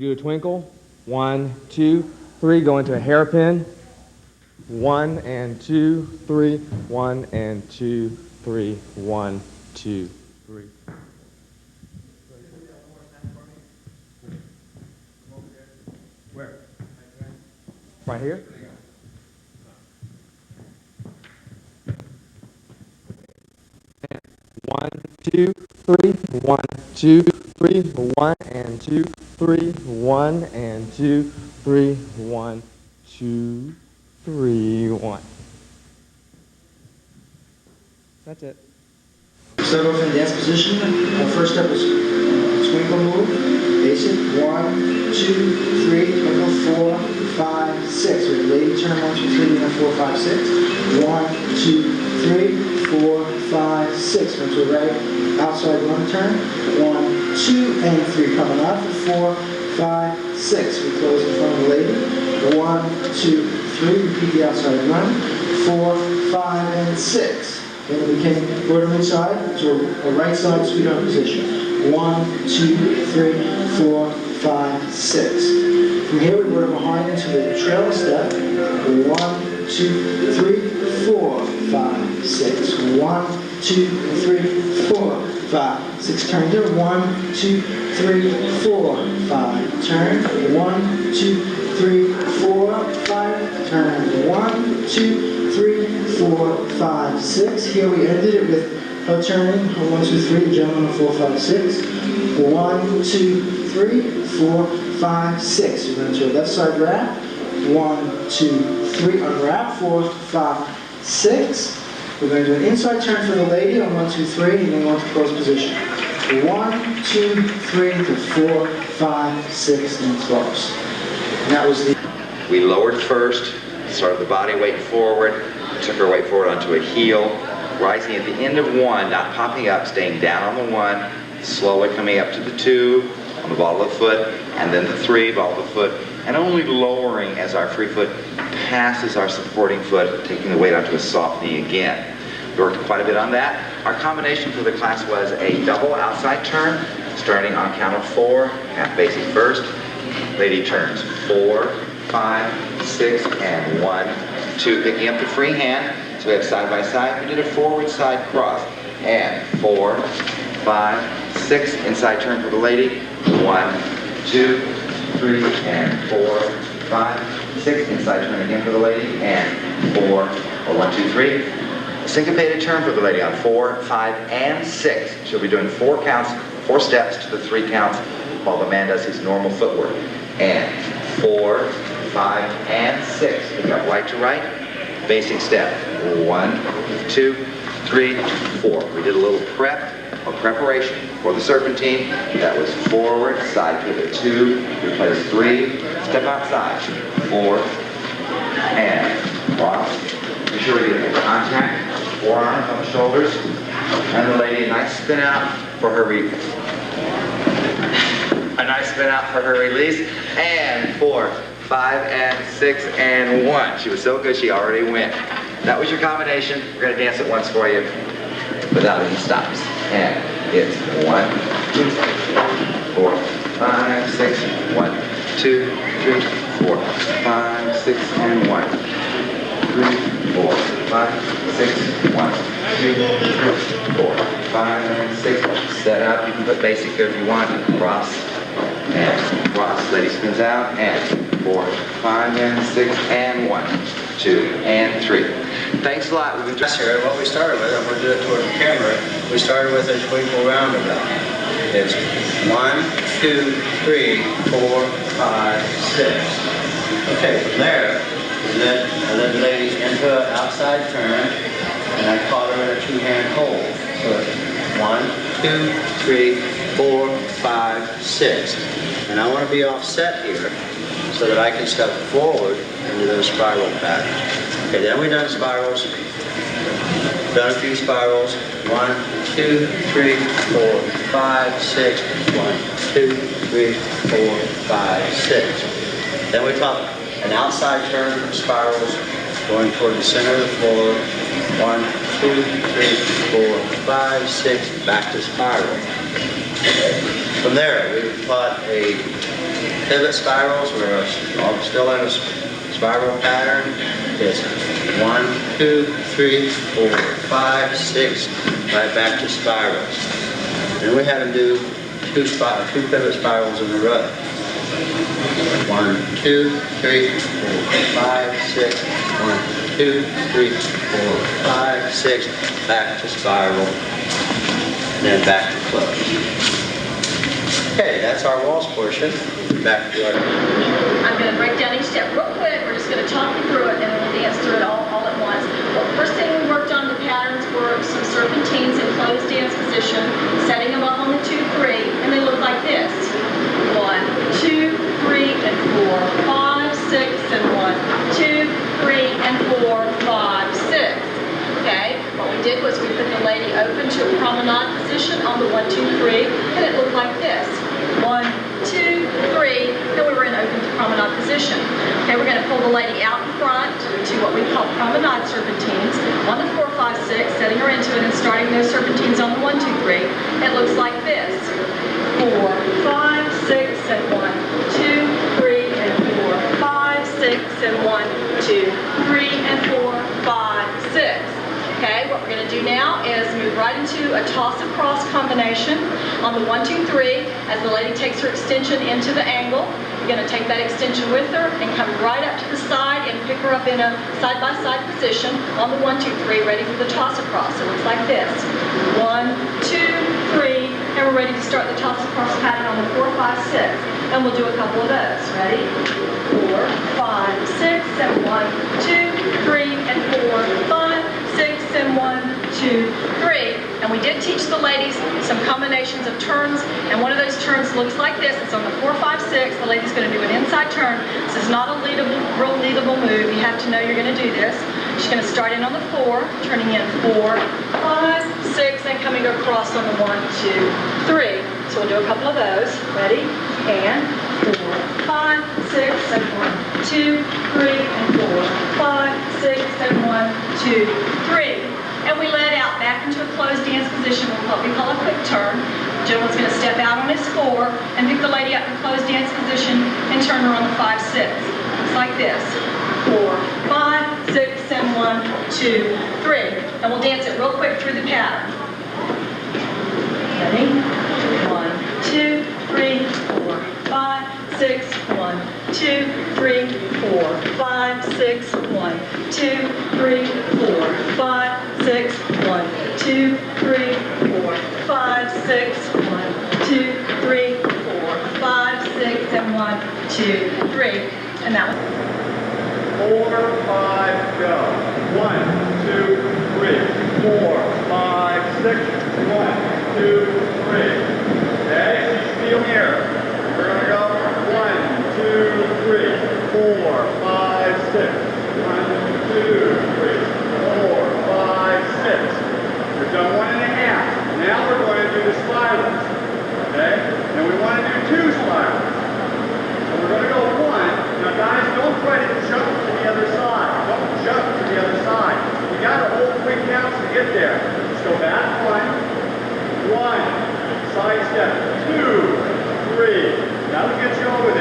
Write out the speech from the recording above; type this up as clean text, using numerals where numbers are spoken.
Do a twinkle. 1, 2, 3. Go into a hairpin. 1 and 2, 3. 1 and 2, 3. 1, 2, 3. Where? Right here? 1, 2, 3. 1, 2, 3. 1 and 2, 3. 1 and 2, 3. 1, 2, 3. 1. That's it. Start off in dance position. Our first step is twinkle move. Basic. 1, 2, 3. Twinkle. 4, 5, 6. We have lady turn. 1, 2, 3. And 4, 5, 6. 1, 2, 3. 4, 5, 6. Went to a right outside run turn. 1, 2, and 3. Coming up. 4, 5, 6. We close in front of the lady. 1, 2, 3. Repeat the outside run. 4, 5, and 6. Then we can go to the inside to a right side sweep out position. 1, 2, 3, 4, 5, 6. From here we go behind into the trailer step. 1, 2, 3, 4, 5, 6. 1, 2, 3, 4, 5, 6. Turn to 1, 2, 3, 4, 5. Turn. 1, 2, 3, 4, 5. Turn. 1, 2, 3, 4, 5, 6. Here we ended it with her turning. 1, 2, 3. The gentleman on 4, 5, 6. 1, 2, 3, 4, 5, 6. We're going to a left side wrap. 1, 2, 3. Unwrap. 4, 5, 6. We're going to do an inside turn for the lady on 1, 2, 3, and then on to close position. 1, 2, 3 to 4, 5, 6, and close. And that was the. We lowered first. Started the body weight forward, took her weight forward onto a heel, rising at the end of 1, not popping up, staying down on the 1, slowly coming up to the 2, on the ball of the foot, and then the 3, ball of the foot, and only lowering as our free foot passes our supporting foot, taking the weight onto a soft knee again. We worked quite a bit on that. Our combination for the class was a double outside turn, starting on count of 4, half basic first, lady turns 4, 5, 6, and 1, 2, picking up the free hand. So we have side by side. We did a forward side cross. And 4, 5, 6, inside turn for the lady. 1, 2, 3, and 4, 5, 6, inside turn again for the lady. And 4, or 1, 2, 3. Syncopated turn for the lady on 4, 5, and 6. She'll be doing 4 counts, 4 steps to the 3 counts while the man does his normal footwork. And 4, 5, and 6. Pick up right to right. Basic step. 1, 2, 3, 4. We did a little prep or preparation for the serpentine. That was forward, side pivot 2, replace 3, step outside. 4, and cross. Be sure to get contact, forearms on the shoulders, and the lady a nice spin out for her release. A nice spin out for her release. And 4, 5, and 6, and 1. She was so good she already went. That was your combination. We're going to dance it once for you without any stops. And it's 1, 2, 4, 5, 6, 1, 2, 3, 4, 5, 6, and 1. 3, 4, 5, 6, 1, 2, 3, 4, 5, and 6. Set up. You can put basic there if you want. Cross and cross. Lady spins out and 4, 5, and 6, and 1, 2, and 3. Thanks a lot. We've been here. What we started with, I'm going to do it toward the camera. We started with a twinkle roundabout. It's 1, 2, 3, 4, 5, 6. Okay, from there, I led the lady into an outside turn, and I caught her in a 2-hand hold. So it's 1, 2, 3, 4, 5, 6. And I want to be offset here so that I can step forward into those spiral patterns. Okay, then we've done spirals. Done a few spirals. 1, 2, 3, 4, 5, 6. 1, 2, 3, 4, 5, 6. Then we taught an outside turn from spirals going toward the center of the floor. 1, 2, 3, 4, 5, 6. Back to spiral. Okay. From there, we taught a pivot spirals. We're still in a spiral pattern. It's 1, 2, 3, 4, 5, 6, right back to spirals. Then we had to do two pivot spirals in a row. 1, 2, 3, 4, 5, 6. 1, 2, 3, 4, 5, 6. Back to spiral. And then back to close. Okay, that's our waltz portion. Back to our... I'm going to break down each step real quick. We're just going to talk you through it and then we'll dance through it all at once. Well, the first thing we worked on the patterns were some serpentines in closed dance position, setting them up on the 2, 3, and they look like this. 1, 2, 3, and 4, 5, 6, and 1, 2, 3, and 4, 5, 6. Okay, what we did was we put the lady open to a promenade position on the 1, 2, 3, and it looked like this. 1, 2, 3, and we were in open to promenade position. Okay, we're going to pull the lady out in front to what we call promenade serpentines on the 4, 5, 6, setting her into it and starting those serpentines on the 1, 2, 3. It looks like this. 4, 5, 6, and 1, 2, 3, and 4, 5, 6, and 1, 2, 3, and 4, 5, 6. Okay, what we're going to do now is move right into a toss-across combination on the 1, 2, 3. As the lady takes her extension into the angle, you're going to take that extension with her and come right up to the side and pick her up in a side-by-side position on the 1, 2, 3, ready for the toss-across. It looks like this. 1, 2, 3, and we're ready to start the toss-across pattern on the 4, 5, 6. And we'll do a couple of those. Ready? 4, 5, 6, and 1, 2, 3, and 4, 5, 6, and 1, 2, 3. And we did teach the ladies some combinations of turns, and one of those turns looks like this. It's on the 4, 5, 6. The lady's going to do an inside turn. This is not a real leadable move. You have to know you're going to do this. She's going to start in on the 4, turning in 4, 5, 6, and coming across on the 1, 2, 3. So we'll do a couple of those. Ready? And 4, 5, 6, and 1, 2, 3, and 4, 5, 6, and 1, 2, 3. And we let out back into a closed dance position with what we call a quick turn. The gentleman's going to step out on his 4 and pick the lady up in closed dance position and turn her on the 5, 6. It's like this. 4, 5, 6, and 1, 2, 3. And we'll dance it real quick through the pattern. Ready? 1, 2, 3, 4, 5, 6, 1, 2, 3, 4, 5, 6, 1, 2, 3, 4, 5, 6, 1, 2, 3, 4, 5, 6, 1, 2, 3, 4, 5, 6, and 1, 2, 3. And that was 4, 5, go. 1, 2, 3, 4, 5, 6, 1, 2, 3. Okay, so you feel here. We're going to go 1, 2, 3, 4, 5, 6. 1, 2, 3, 4, 5, 6. We've done 1 1/2. Now we're going to do the spirals. Okay? And we want to do 2 spirals. So we're going to go 1. Now guys, don't try to jump to the other side. Don't jump to the other side. You got to hold quick counts to get there. Let's go back 1. 1. Side step. 2. 3. That'll get you over there.